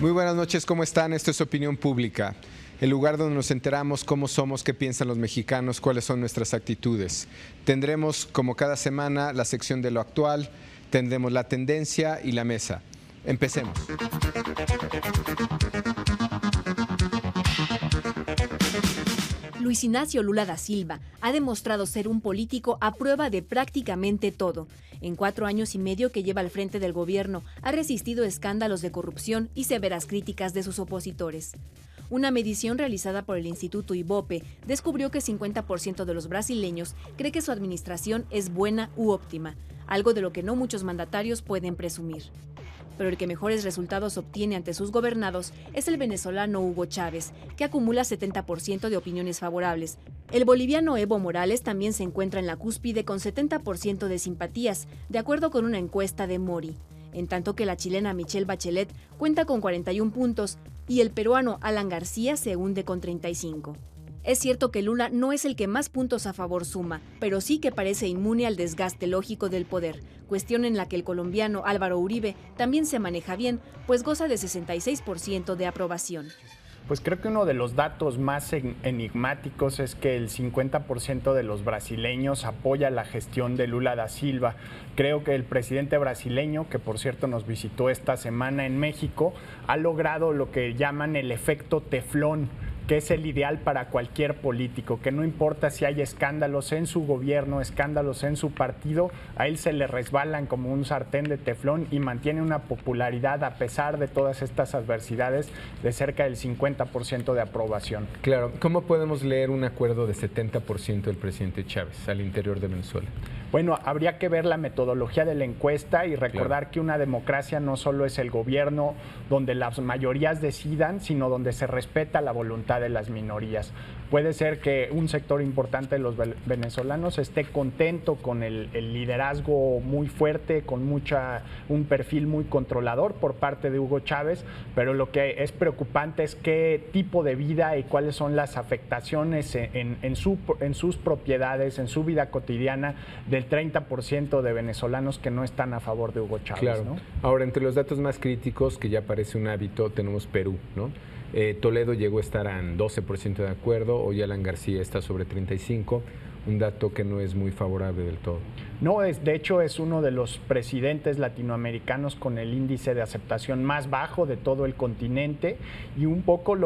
Muy buenas noches, ¿cómo están? Esto es Opinión Pública, el lugar donde nos enteramos cómo somos, qué piensan los mexicanos, cuáles son nuestras actitudes. Tendremos, como cada semana, la sección de lo actual, tendremos la tendencia y la mesa. Empecemos. Luis Ignacio Lula da Silva ha demostrado ser un político a prueba de prácticamente todo. En 4 años y medio que lleva al frente del gobierno, ha resistido escándalos de corrupción y severas críticas de sus opositores. Una medición realizada por el Instituto Ibope descubrió que 50% de los brasileños cree que su administración es buena u óptima, algo de lo que no muchos mandatarios pueden presumir. Pero el que mejores resultados obtiene ante sus gobernados es el venezolano Hugo Chávez, que acumula 70% de opiniones favorables. El boliviano Evo Morales también se encuentra en la cúspide con 70% de simpatías, de acuerdo con una encuesta de Mori, en tanto que la chilena Michelle Bachelet cuenta con 41 puntos y el peruano Alan García se hunde con 35. Es cierto que Lula no es el que más puntos a favor suma, pero sí que parece inmune al desgaste lógico del poder, cuestión en la que el colombiano Álvaro Uribe también se maneja bien, pues goza de 66% de aprobación. Pues creo que uno de los datos más enigmáticos es que el 50% de los brasileños apoya la gestión de Lula da Silva. Creo que el presidente brasileño, que por cierto nos visitó esta semana en México, ha logrado lo que llaman el efecto teflón, que es el ideal para cualquier político, que no importa si hay escándalos en su gobierno, escándalos en su partido, a él se le resbalan como un sartén de teflón y mantiene una popularidad a pesar de todas estas adversidades de cerca del 50% de aprobación. Claro, ¿cómo podemos leer un acuerdo de 70% del presidente Chávez al interior de Venezuela? Bueno, habría que ver la metodología de la encuesta y recordar que una democracia no solo es el gobierno donde las mayorías decidan, sino donde se respeta la voluntad de las minorías. Puede ser que un sector importante de los venezolanos esté contento con el liderazgo muy fuerte, con un perfil muy controlador por parte de Hugo Chávez, pero lo que es preocupante es qué tipo de vida y cuáles son las afectaciones en sus propiedades, en su vida cotidiana del 30% de venezolanos que no están a favor de Hugo Chávez. Claro. ¿No? Ahora, entre los datos más críticos, que ya parece un hábito, tenemos Perú, ¿no? Toledo llegó a estar en 12% de acuerdo, hoy Alan García está sobre 35%, un dato que no es muy favorable del todo. No, de hecho es uno de los presidentes latinoamericanos con el índice de aceptación más bajo de todo el continente y un poco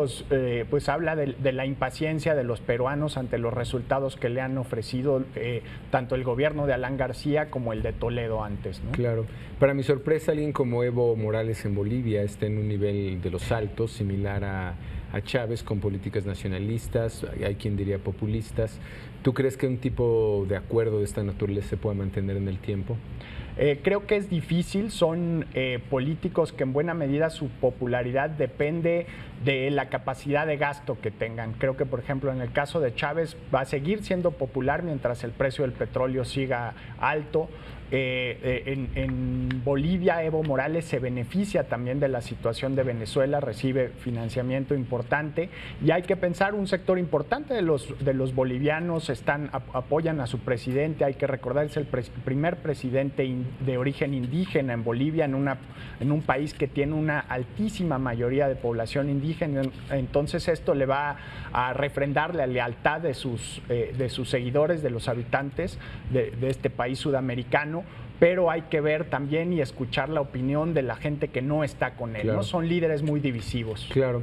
pues habla de la impaciencia de los peruanos ante los resultados que le han ofrecido tanto el gobierno de Alan García como el de Toledo antes, ¿no? Claro. Para mi sorpresa, alguien como Evo Morales en Bolivia está en un nivel de los altos, similar a Chávez, con políticas nacionalistas, hay quien diría populistas. ¿Tú crees que un tipo de acuerdo de esta naturaleza se pueda mantener en el tiempo? Creo que es difícil, son políticos que en buena medida su popularidad depende de la capacidad de gasto que tengan. Creo que, por ejemplo, en el caso de Chávez va a seguir siendo popular mientras el precio del petróleo siga alto. En Bolivia, Evo Morales se beneficia también de la situación de Venezuela, recibe financiamiento importante y hay que pensar, un sector importante de los bolivianos apoyan a su presidente. Hay que recordar, es el primer presidente de origen indígena en Bolivia, en un país que tiene una altísima mayoría de población indígena. Entonces esto le va a refrendar la lealtad de sus seguidores, de los habitantes de este país sudamericano. Pero hay que ver también y escuchar la opinión de la gente que no está con él, claro. ¿No? Son líderes muy divisivos. Claro.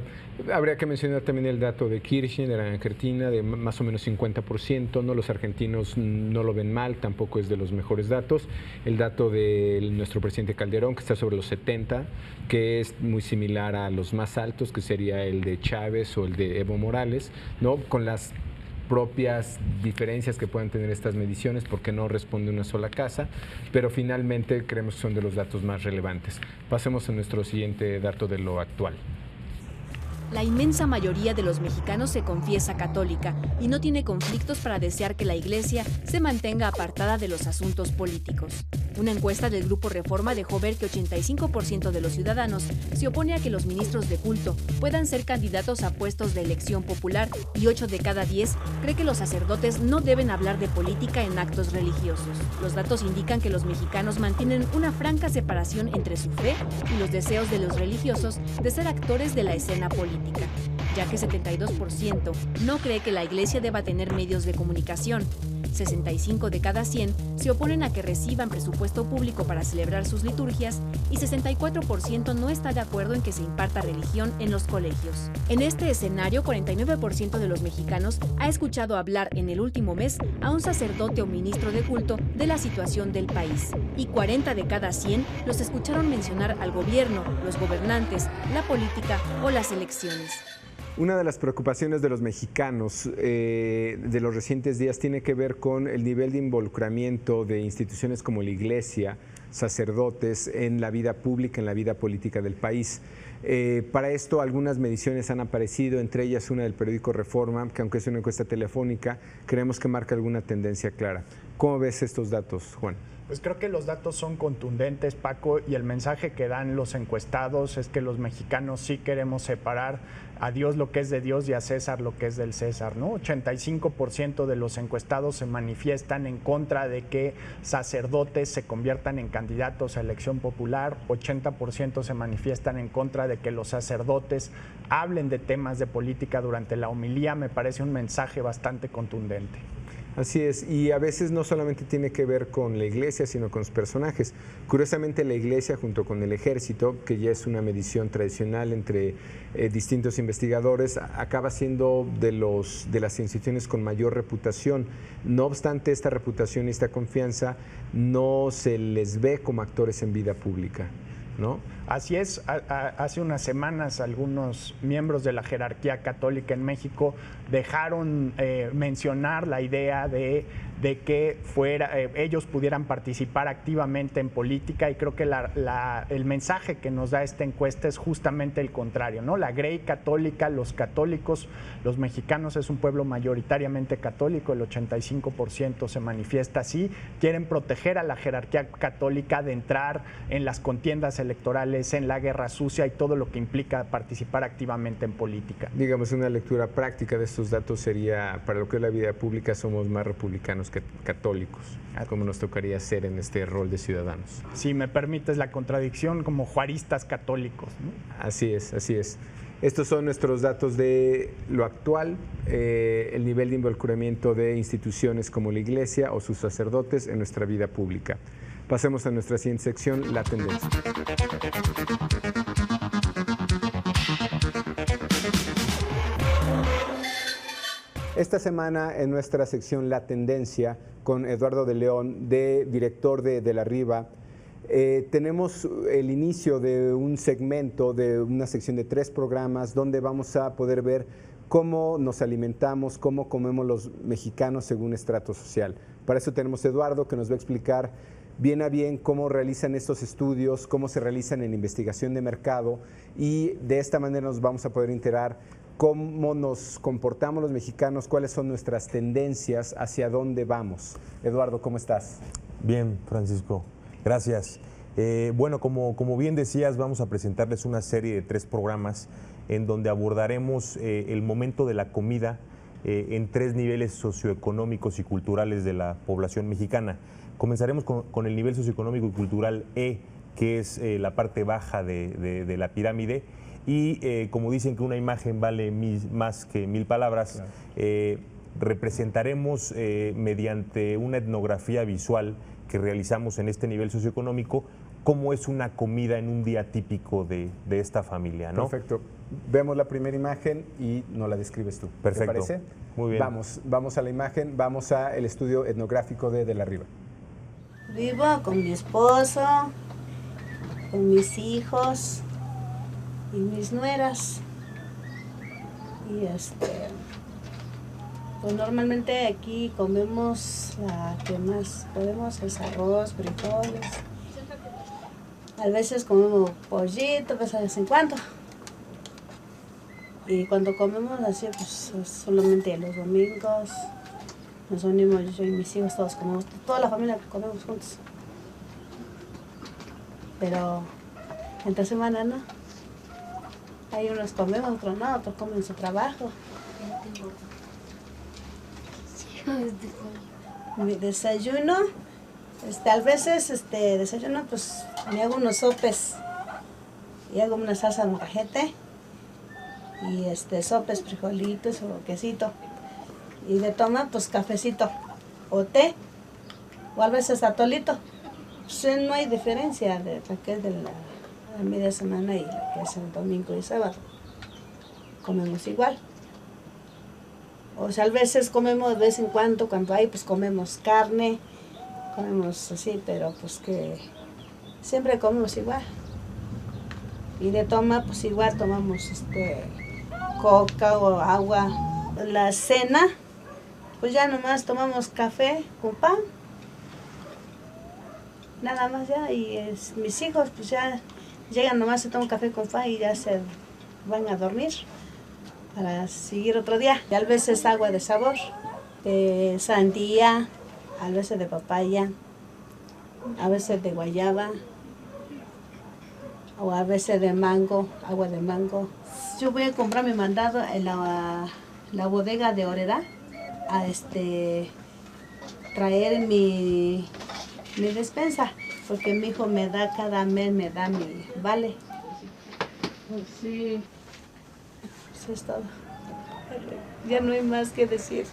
Habría que mencionar también el dato de Kirchner, de la Argentina, de más o menos 50%. ¿No? Los argentinos no lo ven mal, tampoco es de los mejores datos. El dato de nuestro presidente Calderón, que está sobre los 70%, que es muy similar a los más altos, que sería el de Chávez o el de Evo Morales, ¿no? Con las propias diferencias que puedan tener estas mediciones, porque no responde una sola casa, pero finalmente creemos que son de los datos más relevantes. Pasemos a nuestro siguiente dato de lo actual. La inmensa mayoría de los mexicanos se confiesa católica y no tiene conflictos para desear que la Iglesia se mantenga apartada de los asuntos políticos. Una encuesta del Grupo Reforma dejó ver que 85% de los ciudadanos se opone a que los ministros de culto puedan ser candidatos a puestos de elección popular y 8 de cada 10 cree que los sacerdotes no deben hablar de política en actos religiosos. Los datos indican que los mexicanos mantienen una franca separación entre su fe y los deseos de los religiosos de ser actores de la escena política, ya que 72% no cree que la iglesia deba tener medios de comunicación. 65 de cada 100 se oponen a que reciban presupuesto público para celebrar sus liturgias y 64% no está de acuerdo en que se imparta religión en los colegios. En este escenario, 49% de los mexicanos ha escuchado hablar en el último mes a un sacerdote o ministro de culto de la situación del país, y 40 de cada 100 los escucharon mencionar al gobierno, los gobernantes, la política o las elecciones. Una de las preocupaciones de los mexicanos de los recientes días tiene que ver con el nivel de involucramiento de instituciones como la Iglesia, sacerdotes en la vida pública, en la vida política del país. Para esto algunas mediciones han aparecido, entre ellas una del periódico Reforma, que aunque es una encuesta telefónica, creemos que marca alguna tendencia clara. ¿Cómo ves estos datos, Juan? Pues creo que los datos son contundentes, Paco, y el mensaje que dan los encuestados es que los mexicanos sí queremos separar a Dios lo que es de Dios y a César lo que es del César, ¿no? 85% de los encuestados se manifiestan en contra de que sacerdotes se conviertan en candidatos a elección popular, 80% se manifiestan en contra de que los sacerdotes hablen de temas de política durante la homilía. Me parece un mensaje bastante contundente. Así es, y a veces no solamente tiene que ver con la iglesia, sino con los personajes. Curiosamente, la iglesia junto con el ejército, que ya es una medición tradicional entre distintos investigadores, acaba siendo de las instituciones con mayor reputación. No obstante, esta reputación y esta confianza no se les ve como actores en vida pública, ¿no? Así es, hace unas semanas algunos miembros de la jerarquía católica en México dejaron mencionar la idea de que ellos pudieran participar activamente en política, y creo que el mensaje que nos da esta encuesta es justamente el contrario, ¿no? La Grey católica, los católicos, los mexicanos es un pueblo mayoritariamente católico, el 85% se manifiesta así, quieren proteger a la jerarquía católica de entrar en las contiendas electorales, en la guerra sucia y todo lo que implica participar activamente en política. Digamos, una lectura práctica de estos datos sería, para lo que es la vida pública, somos más republicanos que católicos, como nos tocaría ser en este rol de ciudadanos. Si me permites la contradicción, como juaristas católicos, ¿no? Así es, así es. Estos son nuestros datos de lo actual, el nivel de involucramiento de instituciones como la Iglesia o sus sacerdotes en nuestra vida pública. Pasemos a nuestra siguiente sección, la tendencia. Esta semana en nuestra sección La Tendencia, con Eduardo de León, director de La Riva, tenemos el inicio de un segmento, de una sección de 3 programas, donde vamos a poder ver cómo nos alimentamos, cómo comemos los mexicanos según estrato social. Para eso tenemos a Eduardo, que nos va a explicar bien a bien cómo realizan estos estudios, cómo se realizan en investigación de mercado, y de esta manera nos vamos a poder enterar cómo nos comportamos los mexicanos, cuáles son nuestras tendencias, hacia dónde vamos. Eduardo, ¿cómo estás? Bien, Francisco, gracias. Bueno, como bien decías, vamos a presentarles una serie de 3 programas en donde abordaremos el momento de la comida en 3 niveles socioeconómicos y culturales de la población mexicana. Comenzaremos con el nivel socioeconómico y cultural E, que es la parte baja de la pirámide, y como dicen que una imagen vale más que 1000 palabras, claro. Representaremos mediante una etnografía visual que realizamos en este nivel socioeconómico cómo es una comida en un día típico de esta familia, ¿no? Perfecto. Vemos la primera imagen y nos la describes tú. Perfecto. ¿Te parece? Muy bien. Vamos a la imagen, vamos al estudio etnográfico de La Riva. Vivo con mi esposo, con mis hijos y mis nueras. Y pues normalmente aquí comemos la que más podemos, es arroz, frijoles. A veces comemos pollito, pues de vez en cuando. Y cuando comemos así, pues solamente los domingos. Nos unimos yo y mis hijos, todos comemos, toda la familia comemos juntos. pero entre semana no. Hay unos comemos, otros no, otros comen su trabajo. Mi desayuno, a veces desayuno, pues me hago unos sopes y hago una salsa de molcajete y sopes, frijolitos o quesito. Y de toma, pues cafecito o té, o a veces atolito. Pues no hay diferencia de la que es de la media semana y la que es el domingo y sábado. Comemos igual. O sea, a veces comemos de vez en cuando hay, pues comemos carne, comemos así, pero pues que siempre comemos igual. Y de toma, pues igual tomamos coca o agua. La cena, pues ya nomás tomamos café con pan. Nada más ya, y mis hijos pues ya llegan nomás, se toman café con pan y ya se van a dormir para seguir otro día. Y a veces agua de sabor, de sandía, a veces de papaya, a veces de guayaba, o a veces de mango, agua de mango. Yo voy a comprar mi mandado en la bodega de Oreda a traer mi despensa, porque mi hijo me da cada mes, me da mi vale. Sí. Eso es todo. Ya no hay más que decir.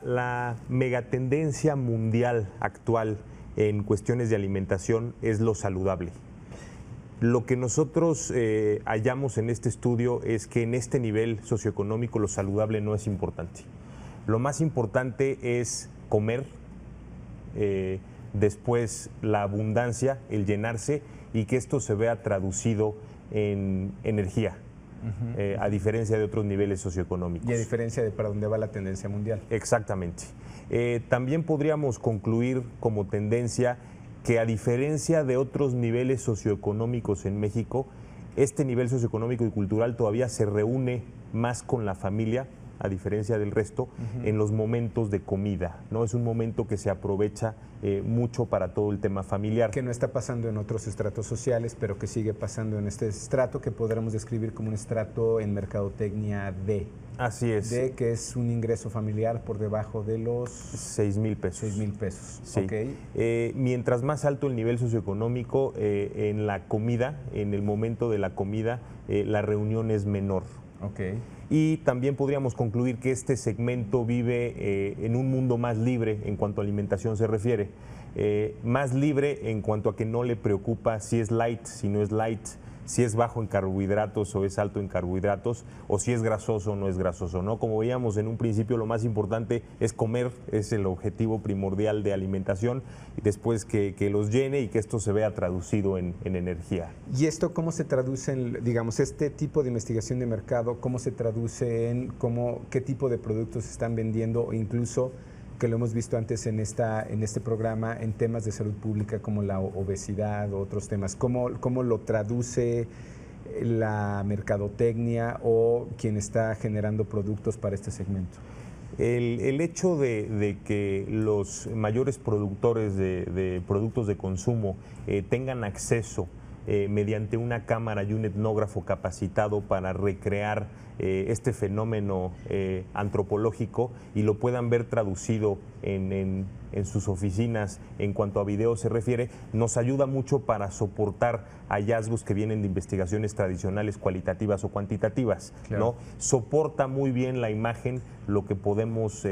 La megatendencia mundial actual en cuestiones de alimentación es lo saludable. Lo que nosotros hallamos en este estudio es que en este nivel socioeconómico lo saludable no es importante. Lo más importante es comer, después la abundancia, el llenarse y que esto se vea traducido en energía. A diferencia de otros niveles socioeconómicos. Y a diferencia de para dónde va la tendencia mundial. Exactamente. También podríamos concluir como tendencia que a diferencia de otros niveles socioeconómicos en México, este nivel socioeconómico y cultural todavía se reúne más con la familia, a diferencia del resto, en los momentos de comida, ¿no? Es un momento que se aprovecha mucho para todo el tema familiar. Que no está pasando en otros estratos sociales, pero que sigue pasando en este estrato que podríamos describir como un estrato en mercadotecnia D. Así es. D, que es un ingreso familiar por debajo de los 6,000 pesos. 6,000 pesos. Sí. Okay. Mientras más alto el nivel socioeconómico, en la comida, en el momento de la comida, la reunión es menor. Okay. Y también podríamos concluir que este segmento vive en un mundo más libre en cuanto a alimentación se refiere. Más libre en cuanto a que no le preocupa si es light, si no es light, si es bajo en carbohidratos o es alto en carbohidratos, o si es grasoso o no es grasoso, ¿no? Como veíamos en un principio, lo más importante es comer, es el objetivo primordial de alimentación, y después que los llene y que esto se vea traducido en energía. ¿Y esto cómo se traduce en, digamos, este tipo de investigación de mercado, cómo se traduce en qué tipo de productos se están vendiendo, o incluso, que lo hemos visto antes en este programa, en temas de salud pública como la obesidad o otros temas? ¿Cómo lo traduce la mercadotecnia o quien está generando productos para este segmento? El hecho de que los mayores productores de productos de consumo tengan acceso mediante una cámara y un etnógrafo capacitado para recrear este fenómeno antropológico y lo puedan ver traducido en sus oficinas en cuanto a video se refiere, nos ayuda mucho para soportar hallazgos que vienen de investigaciones tradicionales cualitativas o cuantitativas, claro, ¿no? Soporta muy bien la imagen lo que podemos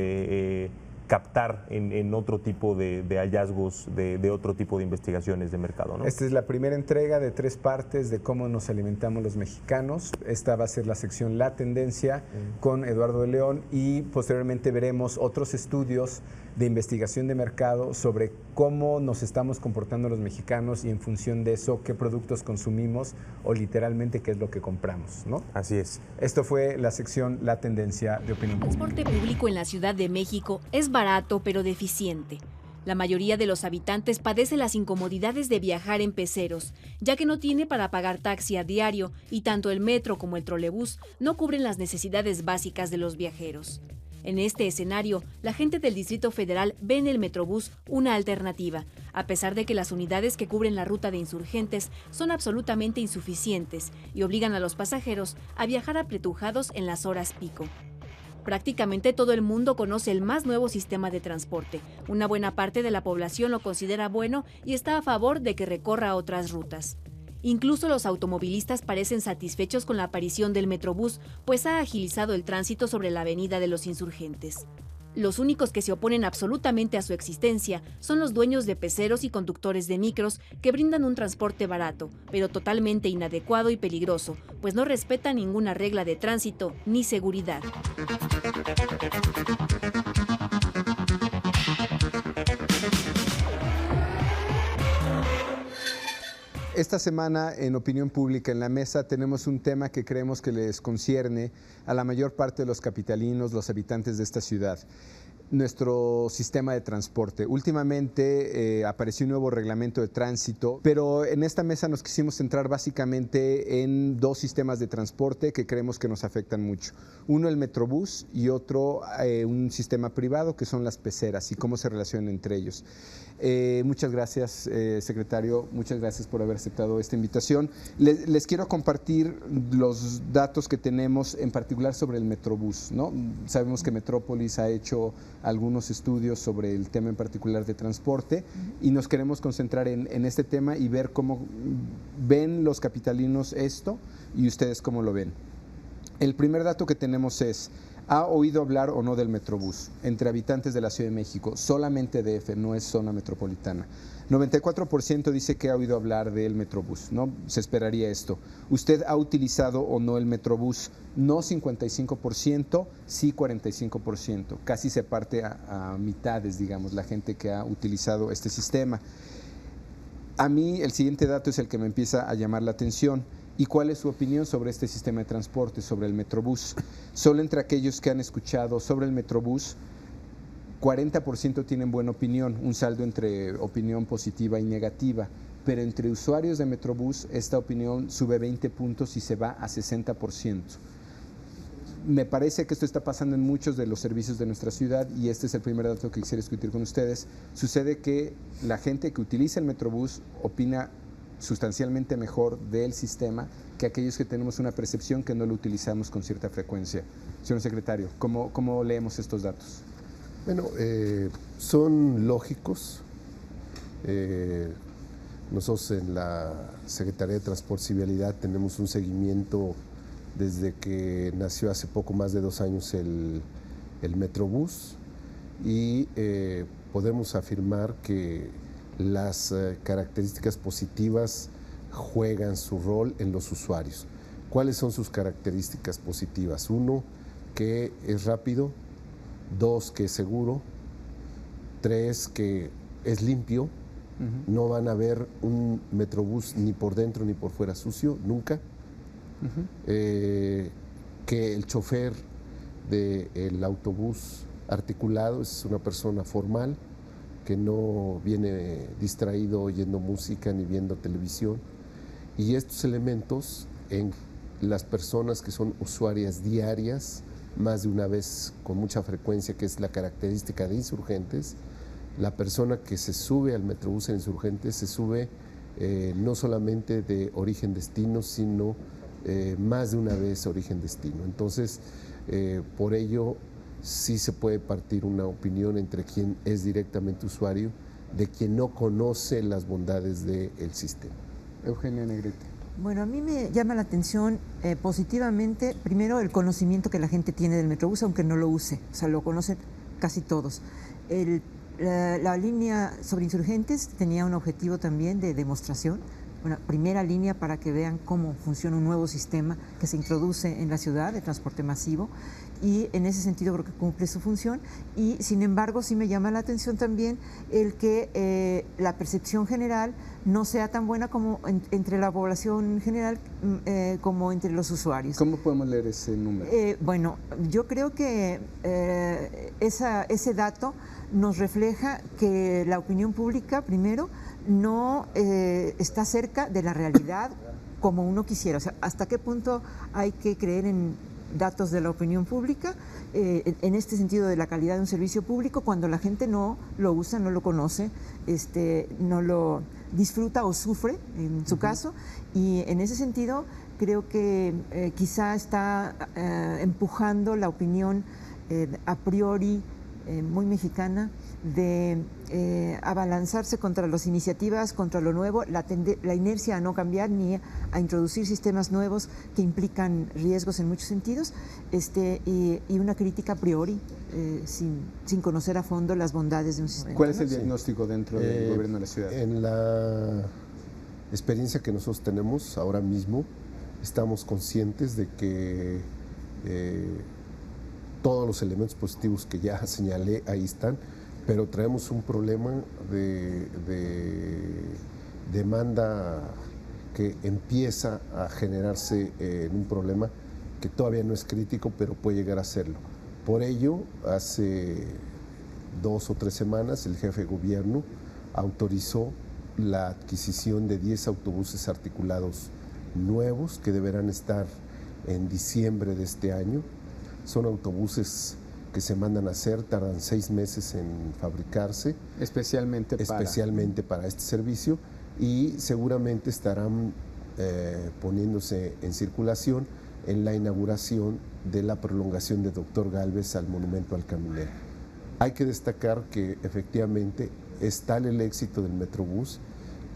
captar en otro tipo de hallazgos de otro tipo de investigaciones de mercado, ¿no? Esta es la primera entrega de 3 partes de cómo nos alimentamos los mexicanos. Esta va a ser la sección La Tendencia con Eduardo de León, y posteriormente veremos otros estudios de investigación de mercado sobre cómo nos estamos comportando los mexicanos y en función de eso qué productos consumimos o literalmente qué es lo que compramos, ¿no? Así es. Esto fue la sección La Tendencia de Opinión Pública. El transporte público en la Ciudad de México es barato pero deficiente. La mayoría de los habitantes padece las incomodidades de viajar en peceros, ya que no tiene para pagar taxi a diario y tanto el metro como el trolebús no cubren las necesidades básicas de los viajeros. En este escenario, la gente del Distrito Federal ve en el Metrobús una alternativa, a pesar de que las unidades que cubren la ruta de Insurgentes son absolutamente insuficientes y obligan a los pasajeros a viajar apretujados en las horas pico. Prácticamente todo el mundo conoce el más nuevo sistema de transporte. Una buena parte de la población lo considera bueno y está a favor de que recorra otras rutas. Incluso los automovilistas parecen satisfechos con la aparición del Metrobús, pues ha agilizado el tránsito sobre la avenida de los Insurgentes. Los únicos que se oponen absolutamente a su existencia son los dueños de peceros y conductores de micros que brindan un transporte barato, pero totalmente inadecuado y peligroso, pues no respetan ninguna regla de tránsito ni seguridad. Esta semana en Opinión Pública en la Mesa tenemos un tema que creemos que les concierne a la mayor parte de los capitalinos, los habitantes de esta ciudad. Nuestro sistema de transporte. Últimamente apareció un nuevo reglamento de tránsito, pero en esta mesa nos quisimos centrar básicamente en dos sistemas de transporte que creemos que nos afectan mucho. Uno, el Metrobús, y otro, un sistema privado, que son las peceras y cómo se relacionan entre ellos. Muchas gracias, secretario, muchas gracias por haber aceptado esta invitación. Les quiero compartir los datos que tenemos, en particular sobre el Metrobús, ¿no? Sabemos que Metrópolis ha hecho algunos estudios sobre el tema en particular de transporte y nos queremos concentrar en este tema y ver cómo ven los capitalinos esto y ustedes cómo lo ven. El primer dato que tenemos es: ¿ha oído hablar o no del Metrobús? Entre habitantes de la Ciudad de México, solamente DF, no es zona metropolitana. 94% dice que ha oído hablar del Metrobús, ¿no? Se esperaría esto. ¿Usted ha utilizado o no el Metrobús? No 55%, sí 45%. Casi se parte a mitades, digamos, la gente que ha utilizado este sistema. A mí el siguiente dato es el que me empieza a llamar la atención. ¿Y cuál es su opinión sobre este sistema de transporte, sobre el Metrobús? Solo entre aquellos que han escuchado sobre el Metrobús, 40% tienen buena opinión, un saldo entre opinión positiva y negativa, pero entre usuarios de Metrobús esta opinión sube 20 puntos y se va a 60%. Me parece que esto está pasando en muchos de los servicios de nuestra ciudad y este es el primer dato que quisiera discutir con ustedes. Sucede que la gente que utiliza el Metrobús opina sustancialmente mejor del sistema que aquellos que tenemos una percepción que no lo utilizamos con cierta frecuencia. Señor secretario, ¿cómo leemos estos datos? Bueno, son lógicos. Nosotros en la Secretaría de Transporte y Vialidad tenemos un seguimiento desde que nació hace poco más de 2 años el Metrobús y podemos afirmar que las características positivas juegan su rol en los usuarios. ¿Cuáles son sus características positivas? 1, que es rápido. 2, que es seguro. 3, que es limpio. No van a ver un Metrobús ni por dentro ni por fuera sucio, nunca. Que el chofer del autobús articulado es una persona formal, que no viene distraído oyendo música ni viendo televisión. Y estos elementos en las personas que son usuarias diarias, más de una vez con mucha frecuencia, que es la característica de Insurgentes, la persona que se sube al Metrobús en Insurgentes se sube no solamente de origen-destino, sino más de una vez origen-destino. Entonces, por ello, sí se puede partir una opinión entre quien es directamente usuario de quien no conoce las bondades del sistema. Eugenia Negrete. Bueno, a mí me llama la atención positivamente, primero, el conocimiento que la gente tiene del Metrobús, aunque no lo use, o sea, lo conocen casi todos. La línea sobre Insurgentes tenía un objetivo también de demostración, una primera línea para que vean cómo funciona un nuevo sistema que se introduce en la ciudad de transporte masivo, y en ese sentido creo que cumple su función. Y sin embargo sí me llama la atención también el que la percepción general no sea tan buena como entre la población general como entre los usuarios. ¿Cómo podemos leer ese número? Bueno, yo creo que ese dato nos refleja que la opinión pública, primero, no está cerca de la realidad como uno quisiera. O sea, ¿hasta qué punto hay que creer en datos de la opinión pública, en este sentido de la calidad de un servicio público, cuando la gente no lo usa, no lo conoce, no lo disfruta o sufre, en su caso, y en ese sentido creo que quizá está empujando la opinión a priori muy mexicana de abalanzarse contra las iniciativas, contra lo nuevo, la inercia a no cambiar ni a introducir sistemas nuevos que implican riesgos en muchos sentidos, y una crítica a priori, sin conocer a fondo las bondades de un sistema. ¿Cuál es el diagnóstico dentro del gobierno de la ciudad? En la experiencia que nosotros tenemos ahora mismo, estamos conscientes de que todos los elementos positivos que ya señalé ahí están, pero traemos un problema de demanda que empieza a generarse en un problema que todavía no es crítico, pero puede llegar a serlo. Por ello, hace 2 o 3 semanas, el jefe de gobierno autorizó la adquisición de 10 autobuses articulados nuevos que deberán estar en diciembre de este año. Son autobuses que se mandan a hacer, tardan 6 meses en fabricarse. Especialmente para este servicio, y seguramente estarán poniéndose en circulación en la inauguración de la prolongación de Doctor Gálvez al Monumento al Caminero. Hay que destacar que efectivamente es tal el éxito del Metrobús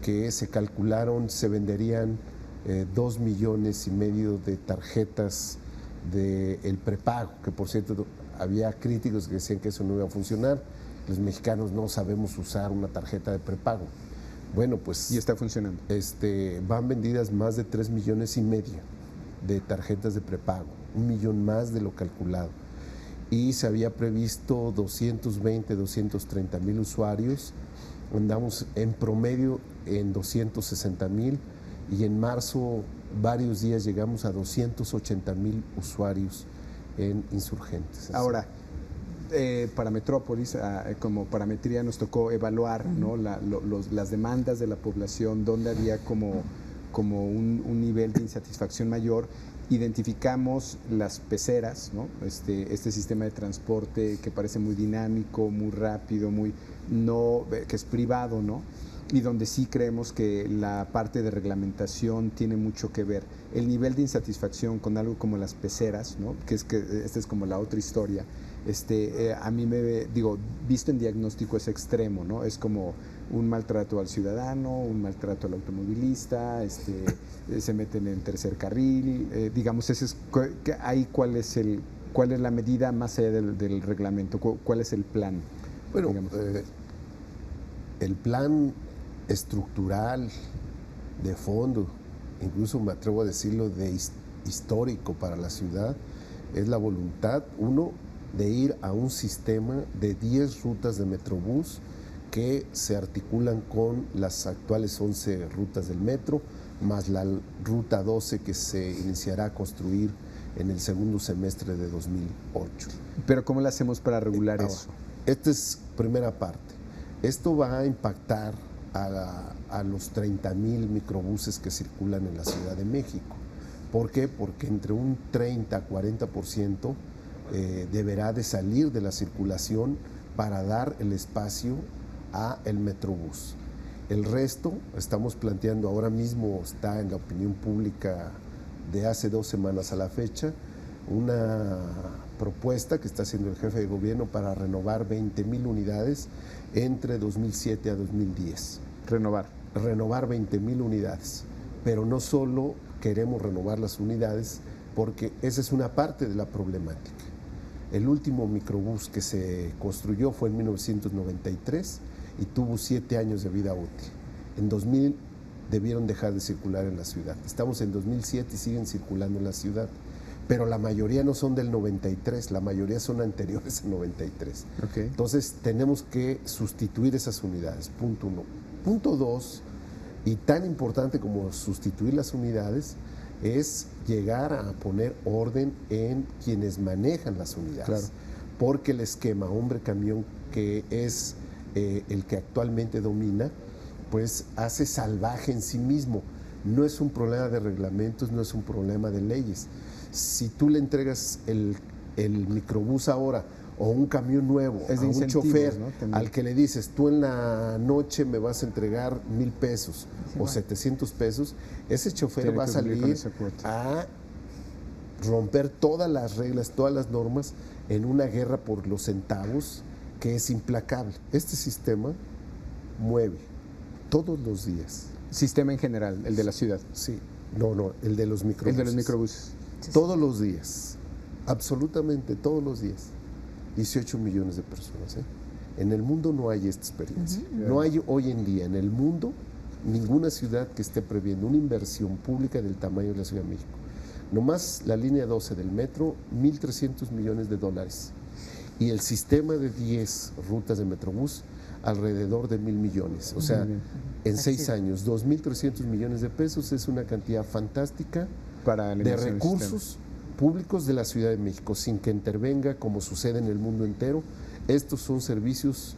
que se calcularon, se venderían 2,5 millones de tarjetas del prepago, que por cierto había críticos que decían que eso no iba a funcionar. Los mexicanos no sabemos usar una tarjeta de prepago. Bueno, pues... ¿Y está funcionando? Van vendidas más de 3,5 millones de tarjetas de prepago, 1 millón más de lo calculado. Y se había previsto 220, 230,000 usuarios. Andamos en promedio en 260,000, y en marzo varios días llegamos a 280,000 usuarios en Insurgentes. Ahora, para Metrópolis, como parametría, nos tocó evaluar, ¿no?, las demandas de la población, donde había como un nivel de insatisfacción mayor. Identificamos las peceras, ¿no?, este sistema de transporte que parece muy dinámico, muy rápido, que es privado, ¿no?, y donde sí creemos que la parte de reglamentación tiene mucho que ver. El nivel de insatisfacción con algo como las peceras, ¿no?, que esta es como la otra historia, a mí visto en diagnóstico es extremo, ¿no? Es como un maltrato al ciudadano, un maltrato al automovilista, se meten en tercer carril, digamos, ahí cuál es la medida más allá del reglamento, cuál es el plan. Bueno, el plan estructural, de fondo, incluso me atrevo a decirlo, de histórico para la ciudad, es la voluntad, de ir a un sistema de 10 rutas de Metrobús que se articulan con las actuales 11 rutas del metro, más la ruta 12 que se iniciará a construir en el segundo semestre de 2008. ¿Pero cómo lo hacemos para regular eso? Esta es primera parte. Esto va a impactar a los 30,000 microbuses que circulan en la Ciudad de México. ¿Por qué? Porque entre un 30 a 40% deberá de salir de la circulación para dar el espacio a el Metrobús. El resto, estamos planteando ahora mismo, está en la opinión pública de hace 2 semanas a la fecha, una propuesta que está haciendo el jefe de gobierno para renovar 20,000 unidades entre 2007 a 2010. Renovar 20,000 unidades, pero no solo queremos renovar las unidades, porque esa es una parte de la problemática. El último microbús que se construyó fue en 1993 y tuvo 7 años de vida útil. En 2000 debieron dejar de circular en la ciudad. Estamos en 2007 y siguen circulando en la ciudad, pero la mayoría no son del 93, la mayoría son anteriores al 93. Okay. Entonces tenemos que sustituir esas unidades, punto 1. Punto 2, y tan importante como sustituir las unidades, es llegar a poner orden en quienes manejan las unidades. Claro. Porque el esquema hombre-camión, que es el que actualmente domina, pues hace salvaje en sí mismo. No es un problema de reglamentos, no es un problema de leyes, Si tú le entregas el microbús ahora o un camión nuevo es de a un chofer, ¿no? al que le dices, tú en la noche me vas a entregar 1,000 pesos o 700 pesos, ese chofer va a salir a romper todas las reglas, todas las normas en una guerra por los centavos que es implacable. Este sistema mueve todos los días. Sistema en general, el de la ciudad. Sí, no, el de los microbuses. El de los microbuses. Todos los días, absolutamente todos los días. 18 millones de personas. En el mundo no hay esta experiencia. No hay hoy en día en el mundo ninguna ciudad que esté previendo una inversión pública del tamaño de la Ciudad de México. Nomás la línea 12 del metro, 1,300 millones de dólares. Y el sistema de 10 rutas de Metrobús, alrededor de 1,000 millones. O sea, en 6 años, 2,300 millones de pesos es una cantidad fantástica para de recursos públicos de la Ciudad de México, sin que intervenga, como sucede en el mundo entero. Estos son servicios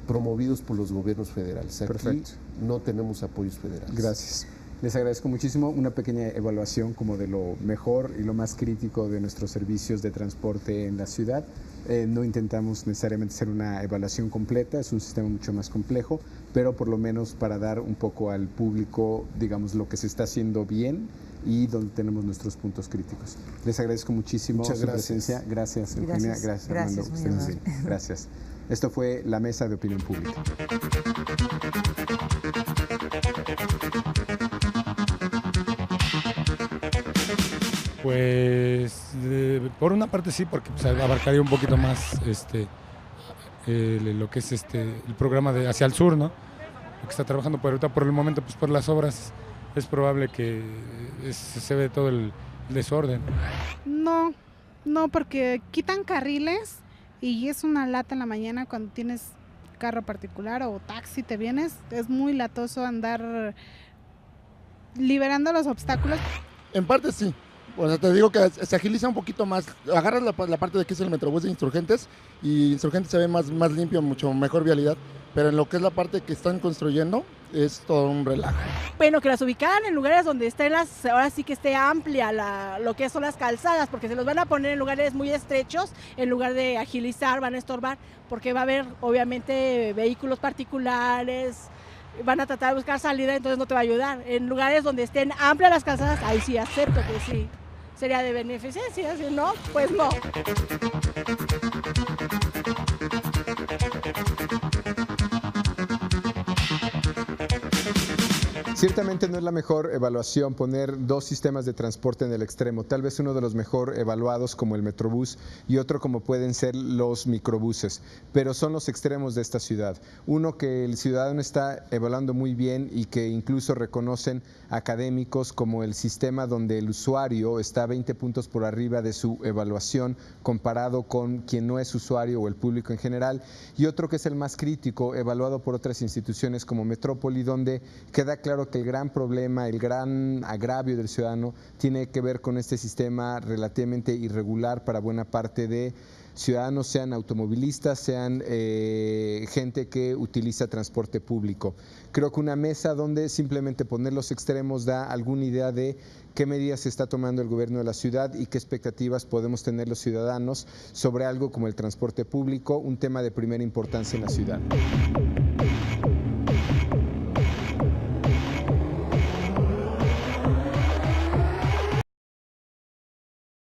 promovidos por los gobiernos federales. Aquí Perfecto. no tenemos apoyos federales. Gracias. Les agradezco muchísimo. Una pequeña evaluación como de lo mejor y lo más crítico de nuestros servicios de transporte en la ciudad. No intentamos necesariamente hacer una evaluación completa, es un sistema mucho más complejo, pero por lo menos para dar un poco al público, digamos, lo que se está haciendo bien y donde tenemos nuestros puntos críticos. Les agradezco muchísimo su presencia. Gracias, Eugenia. Gracias, Armando. Gracias. Esto fue la Mesa de Opinión Pública. Pues por una parte sí, porque pues, abarcaría un poquito más lo que es el programa de Hacia el Sur, ¿no? Lo que está trabajando, pero ahorita por el momento, pues por las obras es probable que se ve todo el desorden. No, porque quitan carriles y es una lata en la mañana cuando tienes carro particular o taxi, te vienes, es muy latoso andar liberando los obstáculos. En parte sí. O sea, te digo que se agiliza un poquito más. Agarras la parte de que es el Metrobús de Insurgentes y Insurgentes se ve más limpio, mucho mejor vialidad, pero en lo que es la parte que están construyendo es todo un relajo. Bueno, que las ubicaran en lugares donde estén ahora sí que esté amplia lo que son las calzadas, porque se los van a poner en lugares muy estrechos, en lugar de agilizar, van a estorbar, porque va a haber obviamente vehículos particulares, van a tratar de buscar salida, entonces no te va a ayudar. En lugares donde estén amplias las calzadas, ahí sí acepto que sí sería de beneficencia, si no, pues no. Ciertamente no es la mejor evaluación poner dos sistemas de transporte en el extremo, tal vez uno de los mejor evaluados como el Metrobús y otro como pueden ser los microbuses, pero son los extremos de esta ciudad. Uno que el ciudadano está evaluando muy bien y que incluso reconocen académicos como el sistema donde el usuario está 20 puntos por arriba de su evaluación comparado con quien no es usuario o el público en general, y otro que es el más crítico, evaluado por otras instituciones como Metrópoli, donde queda claro que el gran problema, el gran agravio del ciudadano tiene que ver con este sistema relativamente irregular para buena parte de ciudadanos, sean automovilistas, sean gente que utiliza transporte público. Creo que una mesa donde simplemente poner los extremos da alguna idea de qué medidas está tomando el gobierno de la ciudad y qué expectativas podemos tener los ciudadanos sobre algo como el transporte público, un tema de primera importancia en la ciudad.